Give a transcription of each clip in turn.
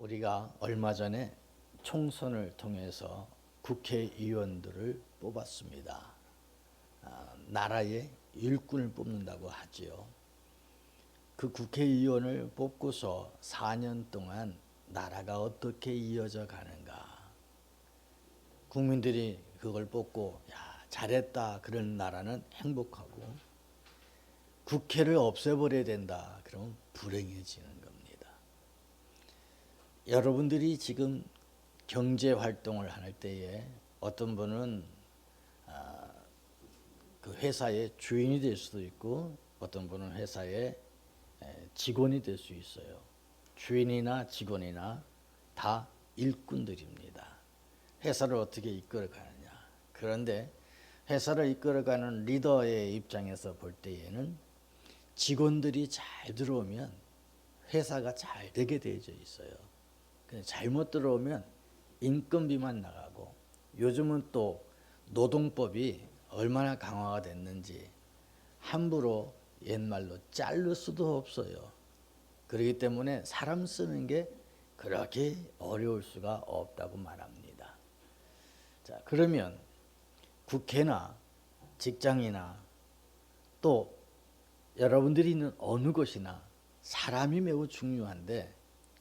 우리가 얼마 전에 총선을 통해서 국회의원들을 뽑았습니다. 나라의 일꾼을 뽑는다고 하지요. 그 국회의원을 뽑고서 4년 동안 나라가 어떻게 이어져 가는가. 국민들이 그걸 뽑고 잘했다 그런 나라는 행복하고, 국회를 없애버려야 된다 그러면 불행해지는 겁니다. 여러분들이 지금 경제 활동을 할 때에 어떤 분은 그 회사의 주인이 될 수도 있고, 어떤 분은 회사의 직원이 될 수 있어요. 주인이나 직원이나 다 일꾼들입니다. 회사를 어떻게 이끌어가느냐. 그런데 회사를 이끌어가는 리더의 입장에서 볼 때에는 직원들이 잘 들어오면 회사가 잘 되게 되어져 있어요. 근데 잘못 들어오면 인건비만 나가고, 요즘은 또 노동법이 얼마나 강화가 됐는지 함부로 옛말로 자를 수도 없어요. 그렇기 때문에 사람 쓰는 게 그렇게 어려울 수가 없다고 말합니다. 자, 그러면 국회나 직장이나 또 여러분들이 있는 어느 곳이나 사람이 매우 중요한데,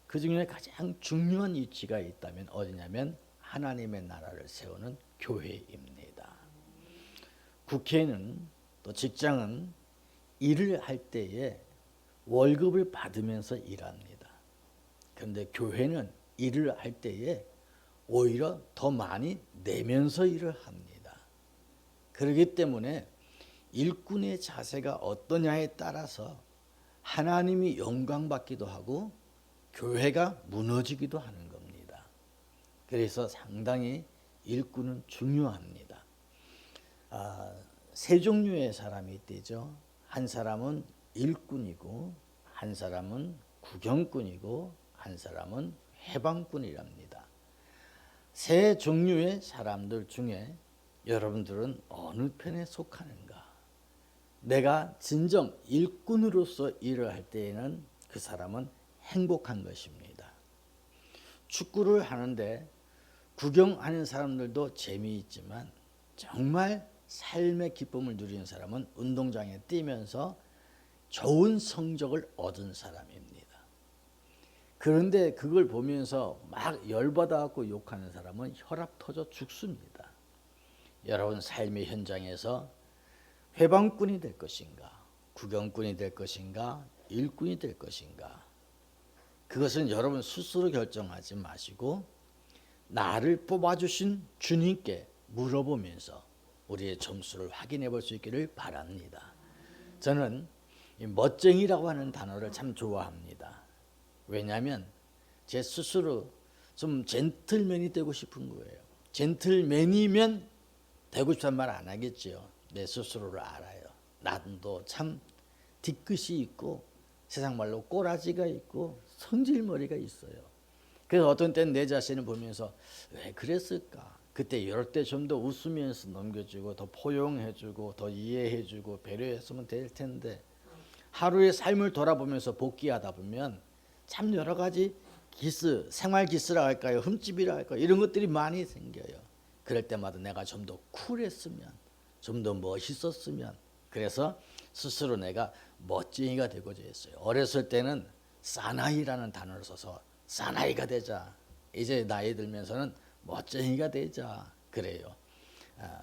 그 중에 가장 중요한 위치가 있다면 어디냐면 하나님의 나라를 세우는 교회입니다. 국회는 또 직장은 일을 할 때에 월급을 받으면서 일합니다. 그런데 교회는 일을 할 때에 오히려 더 많이 내면서 일을 합니다. 그렇기 때문에 일꾼의 자세가 어떠냐에 따라서 하나님이 영광받기도 하고 교회가 무너지기도 하는 겁니다. 그래서 상당히 일꾼은 중요합니다. 세 종류의 사람이 있대죠. 한 사람은 일꾼이고, 한 사람은 구경꾼이고, 한 사람은 해방꾼이랍니다. 세 종류의 사람들 중에 여러분들은 어느 편에 속하는가? 내가 진정 일꾼으로서 일을 할 때에는 그 사람은 행복한 것입니다. 축구를 하는데 구경하는 사람들도 재미있지만 정말 삶의 기쁨을 누리는 사람은 운동장에 뛰면서 좋은 성적을 얻은 사람입니다. 그런데 그걸 보면서 막 열받아갖고 욕하는 사람은 혈압 터져 죽습니다. 여러분 삶의 현장에서 회방꾼이 될 것인가, 구경꾼이 될 것인가, 일꾼이 될 것인가, 그것은 여러분 스스로 결정하지 마시고 나를 뽑아주신 주님께 물어보면서 우리의 점수를 확인해 볼 수 있기를 바랍니다. 저는 이 멋쟁이라고 하는 단어를 참 좋아합니다. 왜냐하면 제 스스로 좀 젠틀맨이 되고 싶은 거예요. 젠틀맨이면 되고 싶다는 말 안 하겠지요. 내 스스로를 알아요. 나도 참 뒤끝이 있고 세상 말로 꼬라지가 있고 성질머리가 있어요. 그래서 어떤 때는 내 자신을 보면서 왜 그랬을까? 그때 이럴 때 좀 더 웃으면서 넘겨주고 더 포용해주고 더 이해해주고 배려했으면 될 텐데, 하루의 삶을 돌아보면서 복귀하다 보면 참 여러 가지 기스, 생활 기스라 할까요? 흠집이라 할까요? 이런 것들이 많이 생겨요. 그럴 때마다 내가 좀 더 쿨했으면, 좀 더 멋있었으면, 그래서 스스로 내가 멋쟁이가 되고자 했어요. 어렸을 때는 사나이라는 단어를 써서 사나이가 되자. 이제 나이 들면서는 멋쟁이가 되자 그래요.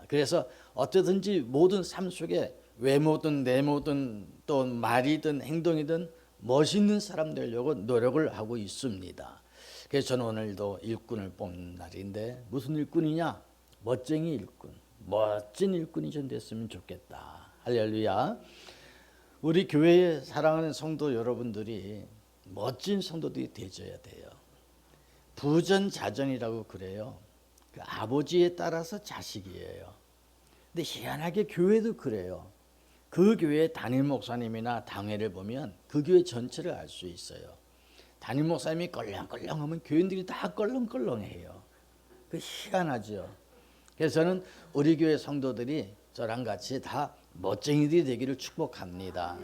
그래서 어쩌든지 모든 삶 속에 외모든 내모든 또 말이든 행동이든 멋있는 사람 되려고 노력을 하고 있습니다. 그래서 저는 오늘도 일꾼을 뽑는 날인데, 무슨 일꾼이냐? 멋쟁이 일꾼, 멋진 일꾼이 좀 됐으면 좋겠다. 할렐루야. 우리 교회에 사랑하는 성도 여러분들이 멋진 성도들이 되어야 돼요. 부전자전이라고 그래요. 그 아버지에 따라서 자식이에요. 근데 희한하게 교회도 그래요. 그 교회 담임 목사님이나 당회를 보면 그 교회 전체를 알 수 있어요. 담임 목사님이 껄렁껄렁하면 교인들이 다 껄렁껄렁해요. 그 희한하죠. 그래서 저는 우리 교회 성도들이 저랑 같이 다 멋쟁이들이 되기를 축복합니다.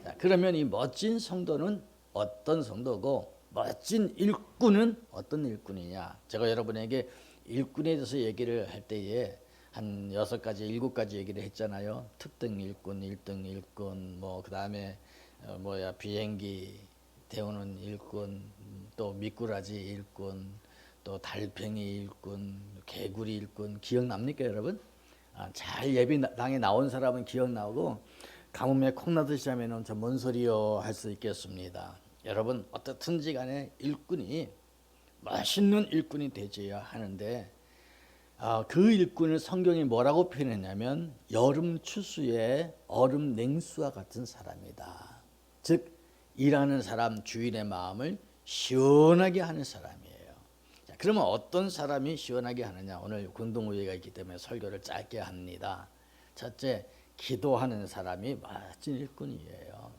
자, 그러면 이 멋진 성도는 어떤 성도고 멋진 일꾼은 어떤 일꾼이냐? 제가 여러분에게 일꾼에 대해서 얘기를 할 때에 한 6가지, 7가지 얘기를 했잖아요. 특등 일꾼, 1등 일꾼, 뭐 그다음에 비행기 태우는 일꾼, 또 미꾸라지 일꾼, 또 달팽이 일꾼, 개구리 일꾼. 기억납니까, 여러분? 잘 예배당에 나온 사람은 기억나고 가뭄에 콩나듯이 하면은 저 뭔 소리요 할 수 있겠습니다. 여러분, 어떻든지 간에 일꾼이 멋있는 일꾼이 되어야 하는데, 그 일꾼을 성경이 뭐라고 표현했냐면 여름 추수에 얼음 냉수와 같은 사람이다. 즉 일하는 사람 주인의 마음을 시원하게 하는 사람이에요. 자, 그러면 어떤 사람이 시원하게 하느냐? 오늘 공동의회가 있기 때문에 설교를 짧게 합니다. 첫째, 기도하는 사람이 멋진 일꾼이에요.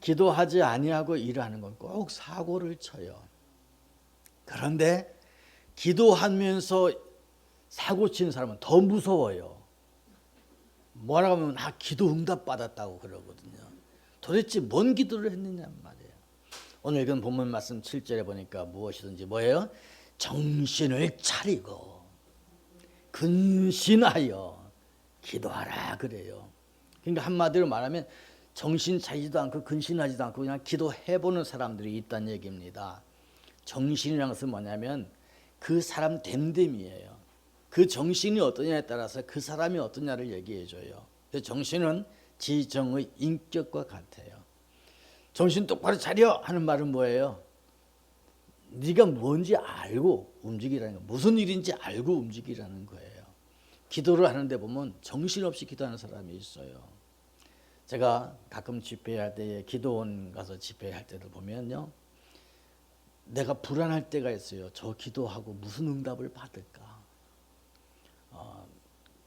기도하지 아니하고 일하는 건 꼭 사고를 쳐요. 그런데 기도하면서 사고 치는 사람은 더 무서워요. 뭐라고 하면 기도 응답 받았다고 그러거든요. 도대체 뭔 기도를 했느냐 말이에요. 오늘 읽은 본문 말씀 7절에 보니까 무엇이든지 뭐예요? 정신을 차리고 근신하여 기도하라 그래요. 그러니까 한마디로 말하면 정신 차리지도 않고 근신하지도 않고 그냥 기도해보는 사람들이 있다는 얘기입니다. 정신이라는 것은 뭐냐면 그 사람 됨됨이에요. 그 정신이 어떠냐에 따라서 그 사람이 어떠냐를 얘기해줘요. 그래서 정신은 지정의 인격과 같아요. 정신 똑바로 차려 하는 말은 뭐예요? 네가 뭔지 알고 움직이라는 거예요. 무슨 일인지 알고 움직이라는 거예요. 기도를 하는데 보면 정신없이 기도하는 사람이 있어요. 제가 가끔 집회할 때 기도원 가서 집회할 때를 보면요, 내가 불안할 때가 있어요. 저 기도하고 무슨 응답을 받을까?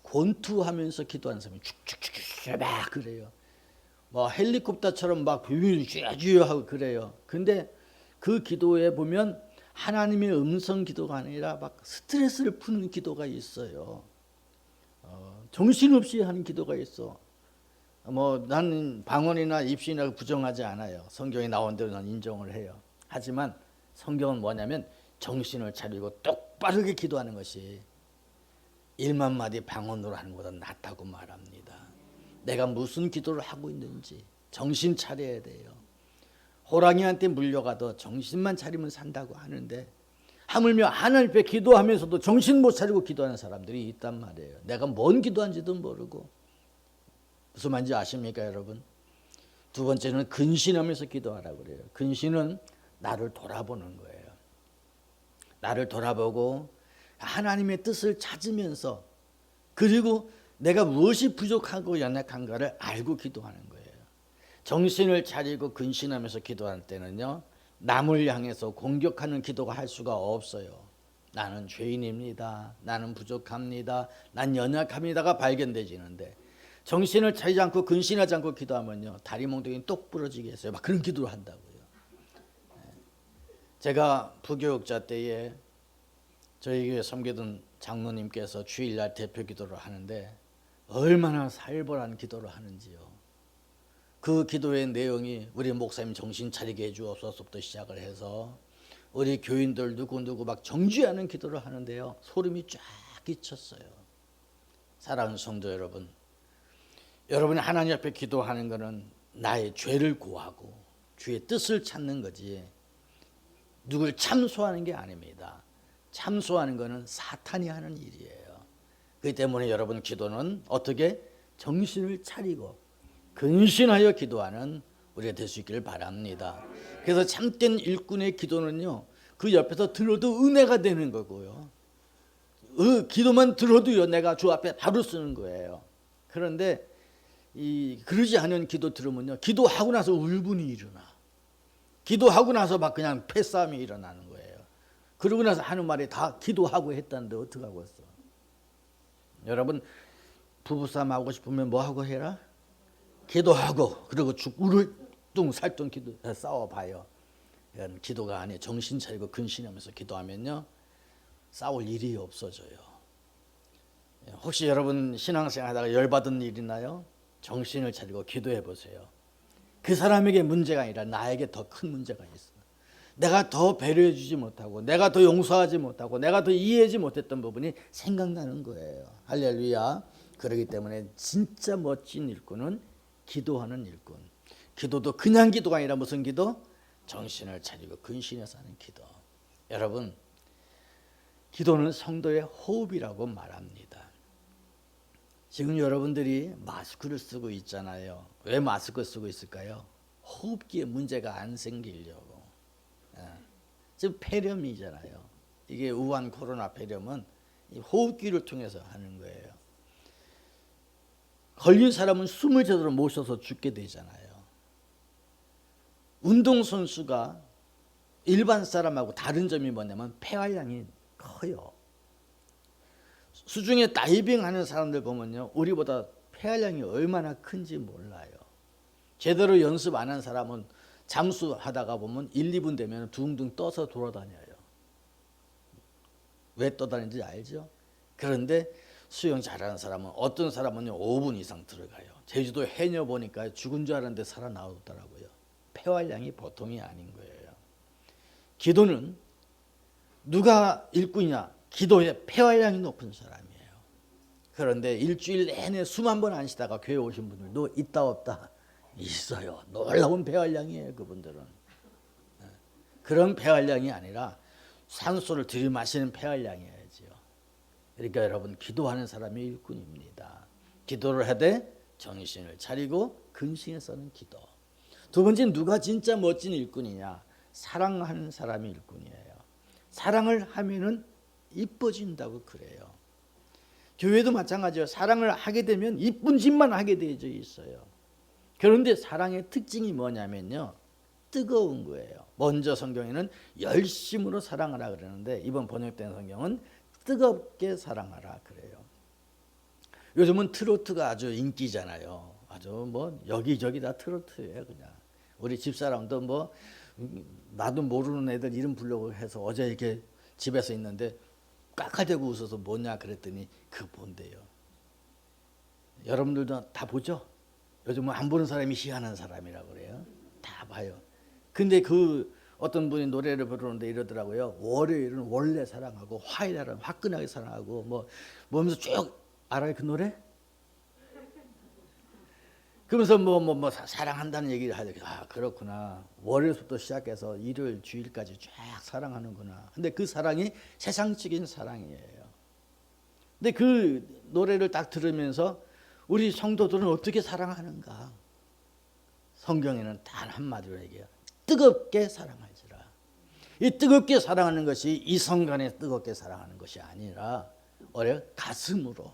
권투하면서 기도하는 사람이 축축축축 막 그래요. 헬리콥터처럼 막 쥐어쥐어 하고 그래요. 근데 그 기도에 보면 하나님의 음성 기도가 아니라 막 스트레스를 푸는 기도가 있어요. 정신없이 하는 기도가 있어. 나는 방언이나 입신이나 부정하지 않아요. 성경에 나온 대로 난 인정을 해요. 하지만 성경은 뭐냐면 정신을 차리고 똑바르게 기도하는 것이 1만 마디 방언으로 하는 것보다 낫다고 말합니다. 내가 무슨 기도를 하고 있는지 정신 차려야 돼요. 호랑이한테 물려가도 정신만 차리면 산다고 하는데 하물며 하나님 앞에 기도하면서도 정신 못 차리고 기도하는 사람들이 있단 말이에요. 내가 뭔 기도한지도 모르고. 무슨 말인지 아십니까, 여러분? 두 번째는 근신하면서 기도하라고 그래요. 근신은 나를 돌아보는 거예요. 나를 돌아보고 하나님의 뜻을 찾으면서 그리고 내가 무엇이 부족하고 연약한가를 알고 기도하는 거예요. 정신을 차리고 근신하면서 기도할 때는요, 남을 향해서 공격하는 기도가 할 수가 없어요. 나는 죄인입니다. 나는 부족합니다. 난 연약합니다가 발견되지는데 정신을 차리지 않고 근신하지 않고 기도하면요, 다리 몽둥이 똑 부러지게 했어요. 막 그런 기도를 한다고요. 제가 부교육자 때에 저희 교회 섬기던 장로님께서 주일날 대표 기도를 하는데 얼마나 살벌한 기도를 하는지요. 그 기도의 내용이 우리 목사님 정신 차리게 해주옵소서부터 시작을 해서 우리 교인들 누구누구 막 정죄하는 기도를 하는데요, 소름이 쫙 끼쳤어요. 사랑하는 성도 여러분, 여러분이 하나님 앞에 기도하는 것은 나의 죄를 고하고 주의 뜻을 찾는 거지 누굴 참소하는 게 아닙니다. 참소하는 것은 사탄이 하는 일이에요. 그렇기 때문에 여러분 기도는 어떻게 정신을 차리고 근신하여 기도하는 우리가 될 수 있기를 바랍니다. 그래서 참된 일꾼의 기도는요, 그 옆에서 들어도 은혜가 되는 거고요. 기도만 들어도요, 내가 주 앞에 바로 쓰는 거예요. 그런데 그러지 않은 기도 들으면요, 기도하고 나서 울분이 일어나. 기도하고 나서 막 그냥 패싸움이 일어나는 거예요. 그러고 나서 하는 말이 다 기도하고 했다는데 어떡하고 했어. 여러분, 부부싸움 하고 싶으면 뭐 하고 해라? 기도하고, 그리고 울뚱살뚱 싸워봐요. 이건 기도가 아니에요. 정신 차리고 근신하면서 기도하면요, 싸울 일이 없어져요. 혹시 여러분 신앙생활 하다가 열받은 일 있나요? 정신을 차리고 기도해 보세요. 그 사람에게 문제가 아니라 나에게 더 큰 문제가 있어. 내가 더 배려해 주지 못하고 내가 더 용서하지 못하고 내가 더 이해하지 못했던 부분이 생각나는 거예요. 할렐루야. 그렇기 때문에 진짜 멋진 일꾼은 기도하는 일꾼. 기도도 그냥 기도가 아니라 무슨 기도? 정신을 차리고 근신해서 하는 기도. 여러분, 기도는 성도의 호흡이라고 말합니다. 지금 여러분들이 마스크를 쓰고 있잖아요. 왜 마스크 쓰고 있을까요? 호흡기에 문제가 안 생기려고. 지금 폐렴이잖아요. 이게 우한 코로나 폐렴은 호흡기를 통해서 하는 거예요. 걸린 사람은 숨을 제대로 못 쉬어서 죽게 되잖아요. 운동선수가 일반 사람하고 다른 점이 뭐냐면 폐활량이 커요. 수중에 다이빙 하는 사람들 보면요, 우리보다 폐활량이 얼마나 큰지 몰라요. 제대로 연습 안 한 사람은 잠수하다가 보면 1, 2분 되면 둥둥 떠서 돌아다녀요. 왜 떠다니는지 알죠? 그런데 수영 잘하는 사람은, 어떤 사람은요 5분 이상 들어가요. 제주도 해녀 보니까 죽은 줄 알았는데 살아나오더라고요. 폐활량이 보통이 아닌 거예요. 기도는 누가 일꾼이냐? 기도에 폐활량이 높은 사람이에요. 그런데 일주일 내내 숨 한 번 안 쉬다가 교회 오신 분들도 있다 없다 있어요. 놀라운 폐활량이에요. 그분들은. 그런 폐활량이 아니라 산소를 들이마시는 폐활량이에요. 그러니까 여러분, 기도하는 사람이 일꾼입니다. 기도를 하되 정신을 차리고 근신해서는 기도. 두 번째는 누가 진짜 멋진 일꾼이냐? 사랑하는 사람이 일꾼이에요. 사랑을 하면은 이뻐진다고 그래요. 교회도 마찬가지예요. 사랑을 하게 되면 이쁜 짓만 하게 되어 있어요. 그런데 사랑의 특징이 뭐냐면요, 뜨거운 거예요. 먼저 성경에는 열심으로 사랑하라 그러는데 이번 번역된 성경은 뜨겁게 사랑하라 그래요. 요즘은 트로트가 아주 인기잖아요. 아주 뭐 여기저기 다 트로트예요. 그냥 우리 집사람도 뭐 나도 모르는 애들 이름 부르려고 해서 어제 이렇게 집에서 있는데 깍깍대고 웃어서 뭐냐 그랬더니 그거 본대요. 여러분들도 다 보죠? 요즘은 안 보는 사람이 희한한 사람이라고 그래요. 다 봐요. 근데 그 어떤 분이 노래를 부르는데 이러더라고요. 월요일은 원래 사랑하고 화요일은 화끈하게 사랑하고 뭐 하면서 쭉 알아요 그 노래? 그러면서 뭐 사랑한다는 얘기를 하죠. 아 그렇구나. 월요일부터 시작해서 일요일 주일까지 쫙 사랑하는구나. 근데 그 사랑이 세상적인 사랑이에요. 근데 그 노래를 딱 들으면서 우리 성도들은 어떻게 사랑하는가? 성경에는 단 한마디로 얘기해요. 뜨겁게 사랑하지라. 이 뜨겁게 사랑하는 것이 이성간에 뜨겁게 사랑하는 것이 아니라 가슴으로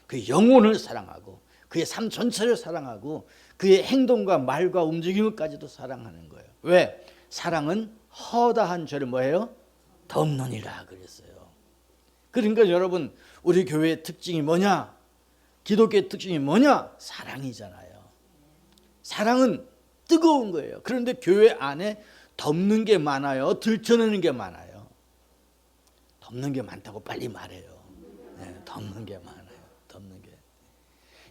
그 영혼을 사랑하고 그의 삶 전체를 사랑하고 그의 행동과 말과 움직임까지도 사랑하는 거예요. 왜? 사랑은 허다한 죄를 뭐예요? 덮느니라 그랬어요. 그러니까 여러분, 우리 교회의 특징이 뭐냐? 기독교의 특징이 뭐냐? 사랑이잖아요. 사랑은 뜨거운 거예요. 그런데 교회 안에 덮는 게 많아요? 들춰내는 게 많아요? 덮는 게 많다고 빨리 말해요. 네, 덮는 게 많아요. 덮는 게.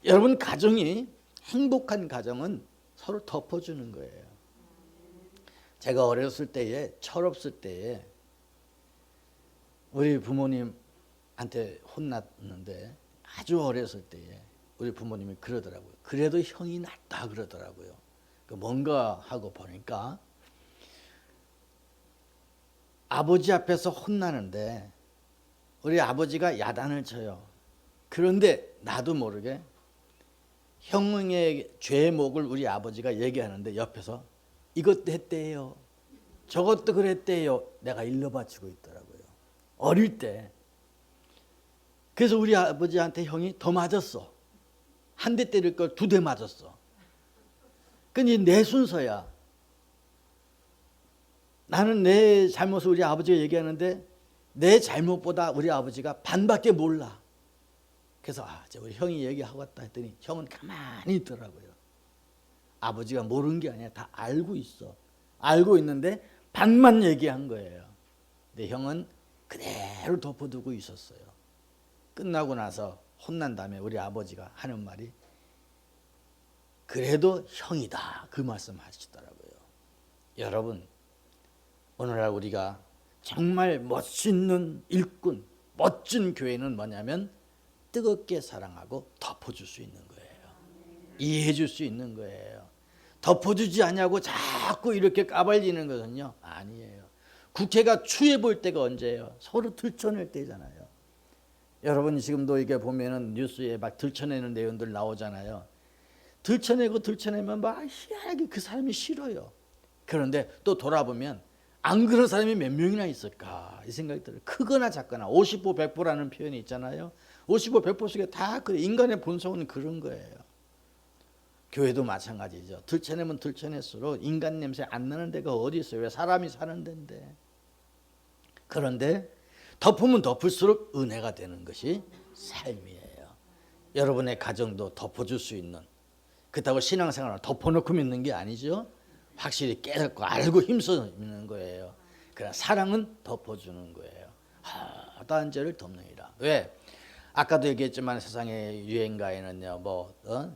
여러분, 가정이 행복한 가정은 서로 덮어주는 거예요. 제가 어렸을 때에, 철없을 때에 우리 부모님한테 혼났는데 아주 어렸을 때에 우리 부모님이 그러더라고요. 그래도 형이 낫다 그러더라고요. 뭔가 하고 보니까 아버지 앞에서 혼나는데 우리 아버지가 야단을 쳐요. 그런데 나도 모르게 형의 죄목을 우리 아버지가 얘기하는데 옆에서 이것도 했대요. 저것도 그랬대요. 내가 일러 바치고 있더라고요. 어릴 때. 그래서 우리 아버지한테 형이 더 맞았어. 한 대 때릴 걸 2대 맞았어. 근데 내 순서야. 나는 내 잘못을 우리 아버지가 얘기하는데 내 잘못보다 우리 아버지가 반밖에 몰라. 그래서 우리 형이 얘기하고 왔다 했더니 형은 가만히 있더라고요. 아버지가 모르는 게 아니라 다 알고 있어. 알고 있는데 반만 얘기한 거예요. 근데 형은 그대로 덮어두고 있었어요. 끝나고 나서 혼난 다음에 우리 아버지가 하는 말이 그래도 형이다 그 말씀 하시더라고요. 여러분, 오늘날 우리가 정말 멋있는 일꾼, 멋진 교회는 뭐냐면 뜨겁게 사랑하고 덮어줄 수 있는 거예요. 이해해 줄 수 있는 거예요. 덮어주지 않냐고 자꾸 이렇게 까발리는 것은요, 아니에요. 국회가 추해 볼 때가 언제예요? 서로 들춰낼 때잖아요. 여러분이 지금도 이게 보면은 뉴스에 막 들춰내는 내용들 나오잖아요. 들춰내면 막 희한하게 그 사람이 싫어요. 그런데 또 돌아보면 안 그런 사람이 몇 명이나 있을까 이 생각이 들어요. 크거나 작거나 50% 100%라는 표현이 있잖아요. 50% 100% 속에 다 그 인간의 본성은 그런 거예요. 교회도 마찬가지죠. 들춰내면 들춰낼수록 인간 냄새 안 나는 데가 어디 있어요? 왜 사람이 사는 데인데. 그런데 덮으면 덮을수록 은혜가 되는 것이 삶이에요. 여러분의 가정도 덮어줄 수 있는, 그렇다고 신앙생활을 덮어놓고 믿는 게 아니죠. 확실히 깨닫고 알고 힘써 믿는 거예요. 그러나 사랑은 덮어주는 거예요. 하다한 죄를 덮느니라. 왜? 아까도 얘기했지만 세상의 유행가에는요,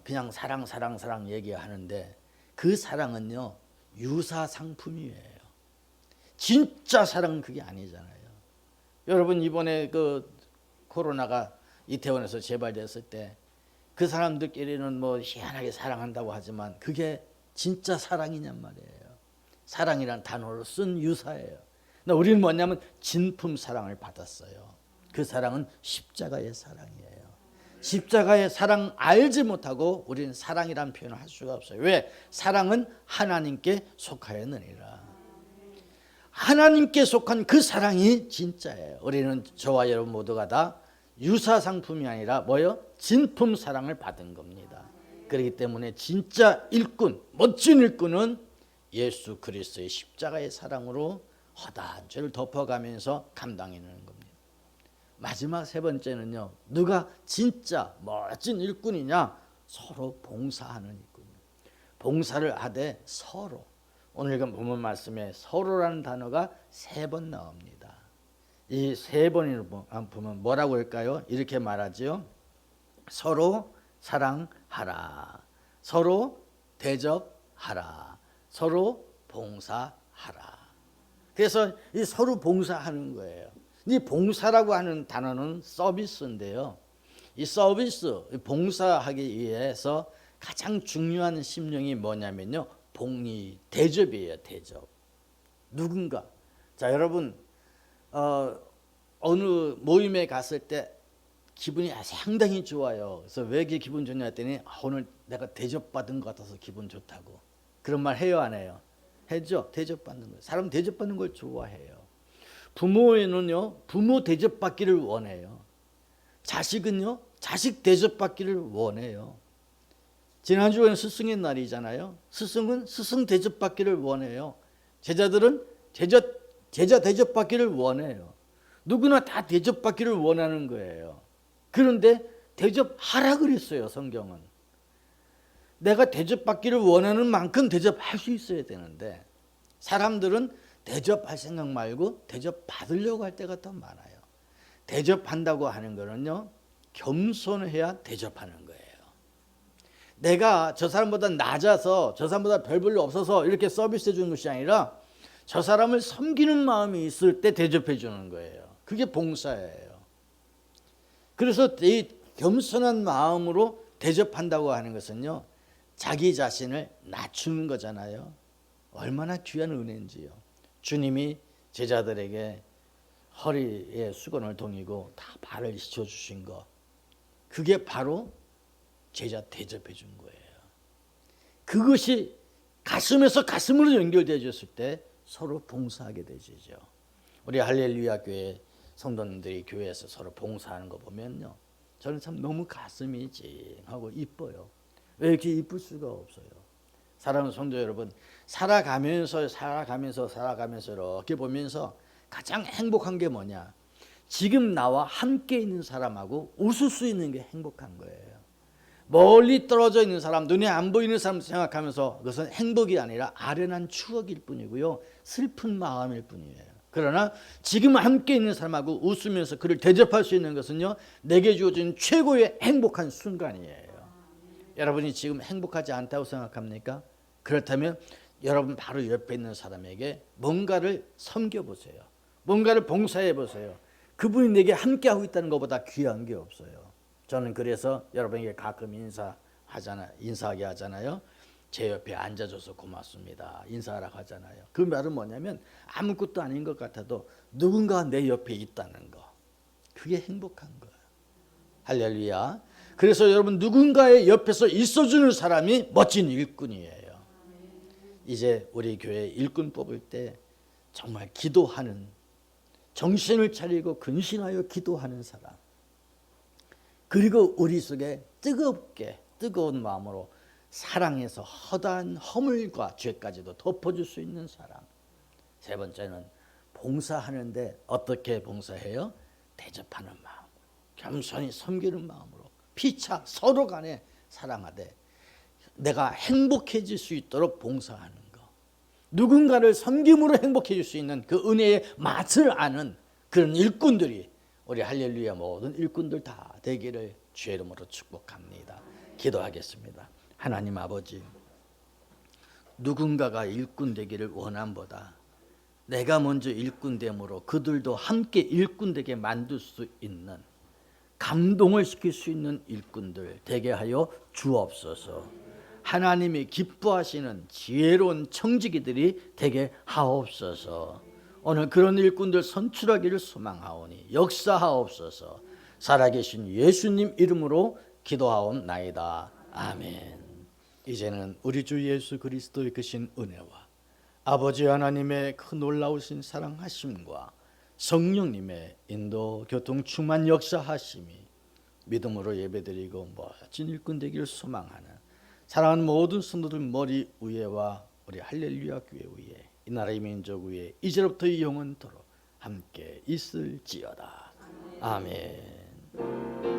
그냥 사랑 얘기하는데 그 사랑은요 유사 상품이에요. 진짜 사랑은 그게 아니잖아요. 여러분 이번에 그 코로나가 이태원에서 재발됐을 때 그 사람들끼리는 뭐 희한하게 사랑한다고 하지만 그게 진짜 사랑이냔 말이에요. 사랑이란 단어로 쓴 유사예요. 근데 우리는 뭐냐면 진품 사랑을 받았어요. 그 사랑은 십자가의 사랑이에요. 십자가의 사랑 알지 못하고 우리는 사랑이란 표현을 할 수가 없어요. 왜? 사랑은 하나님께 속하였느니라. 하나님께 속한 그 사랑이 진짜예요. 우리는 저와 여러분 모두가 다 유사 상품이 아니라 뭐요? 진품 사랑을 받은 겁니다. 그렇기 때문에 진짜 일꾼, 멋진 일꾼은 예수 그리스도의 십자가의 사랑으로 허다한 죄를 덮어가면서 감당해내는 겁니다. 마지막 세 번째는요, 누가 진짜 멋진 일꾼이냐? 서로 봉사하는 일꾼이에요. 봉사를 하되 서로. 오늘 본문 말씀에 서로라는 단어가 3번 나옵니다. 이 3번을 보면 뭐라고 할까요? 이렇게 말하죠. 서로 사랑하라, 서로 대접하라, 서로 봉사하라. 그래서 이 서로 봉사하는 거예요. 이 봉사라고 하는 단어는 서비스인데요. 이 서비스, 봉사하기 위해서 가장 중요한 심령이 뭐냐면요, 복리, 대접이에요. 대접. 누군가. 자, 여러분 어느 모임에 갔을 때 기분이 상당히 좋아요. 그래서 왜 이렇게 기분 좋냐 했더니 오늘 내가 대접받은 것 같아서 기분 좋다고. 그런 말 해요, 안 해요? 해죠. 대접받는 거. 사람 대접받는 걸 좋아해요. 부모는요, 부모 대접받기를 원해요. 자식은요, 자식 대접받기를 원해요. 지난주에는 스승의 날이잖아요. 스승은 스승 대접받기를 원해요. 제자들은 제자 대접받기를 원해요. 누구나 다 대접받기를 원하는 거예요. 그런데 대접하라 그랬어요, 성경은. 내가 대접받기를 원하는 만큼 대접할 수 있어야 되는데 사람들은 대접할 생각 말고 대접받으려고 할 때가 더 많아요. 대접한다고 하는 거는요, 겸손해야 대접하는 거예요. 내가 저 사람보다 낮아서 저 사람보다 별 볼일 없어서 이렇게 서비스해 주는 것이 아니라 저 사람을 섬기는 마음이 있을 때 대접해 주는 거예요. 그게 봉사예요. 그래서 이 겸손한 마음으로 대접한다고 하는 것은요, 자기 자신을 낮추는 거잖아요. 얼마나 귀한 은혜인지요. 주님이 제자들에게 허리에 수건을 동이고 다 발을 씻어주신 거, 그게 바로 제자 대접해 준 거예요. 그것이 가슴에서 가슴으로 연결되어졌을 때 서로 봉사하게 되죠. 우리 할렐루야 교회 성도님들이 교회에서 서로 봉사하는 거 보면요, 저는 참 너무 가슴이 찡하고 이뻐요. 왜 이렇게 이쁠 수가 없어요? 사랑하는 성도 여러분, 살아가면서 이렇게 보면서 가장 행복한 게 뭐냐? 지금 나와 함께 있는 사람하고 웃을 수 있는 게 행복한 거예요. 멀리 떨어져 있는 사람, 눈에 안 보이는 사람 생각하면서 그것은 행복이 아니라 아련한 추억일 뿐이고요, 슬픈 마음일 뿐이에요. 그러나 지금 함께 있는 사람하고 웃으면서 그를 대접할 수 있는 것은요, 내게 주어진 최고의 행복한 순간이에요. 여러분이 지금 행복하지 않다고 생각합니까? 그렇다면 여러분 바로 옆에 있는 사람에게 뭔가를 섬겨보세요. 뭔가를 봉사해보세요. 그분이 내게 함께하고 있다는 것보다 귀한 게 없어요. 저는 그래서 여러분에게 가끔 인사하게 하잖아요. 제 옆에 앉아줘서 고맙습니다. 인사하라고 하잖아요. 그 말은 뭐냐면 아무것도 아닌 것 같아도 누군가 내 옆에 있다는 거. 그게 행복한 거예요. 할렐루야. 그래서 여러분 누군가의 옆에서 있어주는 사람이 멋진 일꾼이에요. 이제 우리 교회 일꾼 뽑을 때 정말 기도하는, 정신을 차리고 근신하여 기도하는 사람, 그리고 우리 속에 뜨거운 마음으로 사랑해서 허다한 허물과 죄까지도 덮어줄 수 있는 사람. 세 번째는 봉사하는데 어떻게 봉사해요? 대접하는 마음, 겸손히 섬기는 마음으로 피차 서로 간에 사랑하되 내가 행복해질 수 있도록 봉사하는 거. 누군가를 섬김으로 행복해질 수 있는 그 은혜의 맛을 아는 그런 일꾼들이 우리 할렐루야 모든 일꾼들 다 되기를 주의 이름으로 축복합니다. 기도하겠습니다. 하나님 아버지, 누군가가 일꾼 되기를 원함보다 내가 먼저 일꾼 됨으로 그들도 함께 일꾼 되게 만들 수 있는, 감동을 시킬 수 있는 일꾼들 되게 하여 주옵소서. 하나님이 기뻐하시는 지혜로운 청지기들이 되게 하옵소서. 오늘 그런 일꾼들 선출하기를 소망하오니 역사하옵소서. 살아계신 예수님 이름으로 기도하옵나이다. 아멘. 이제는 우리 주 예수 그리스도의 크신 은혜와 아버지 하나님의 그 놀라우신 사랑하심과 성령님의 인도 교통 충만 역사하심이 믿음으로 예배드리고 멋진 일꾼 되기를 소망하는 사랑하는 모든 성도들 머리 위에와 우리 할렐루야 교회 위에 이 나라의 민족 위에 이제로부터 영원토록 함께 있을지어다. 아멘.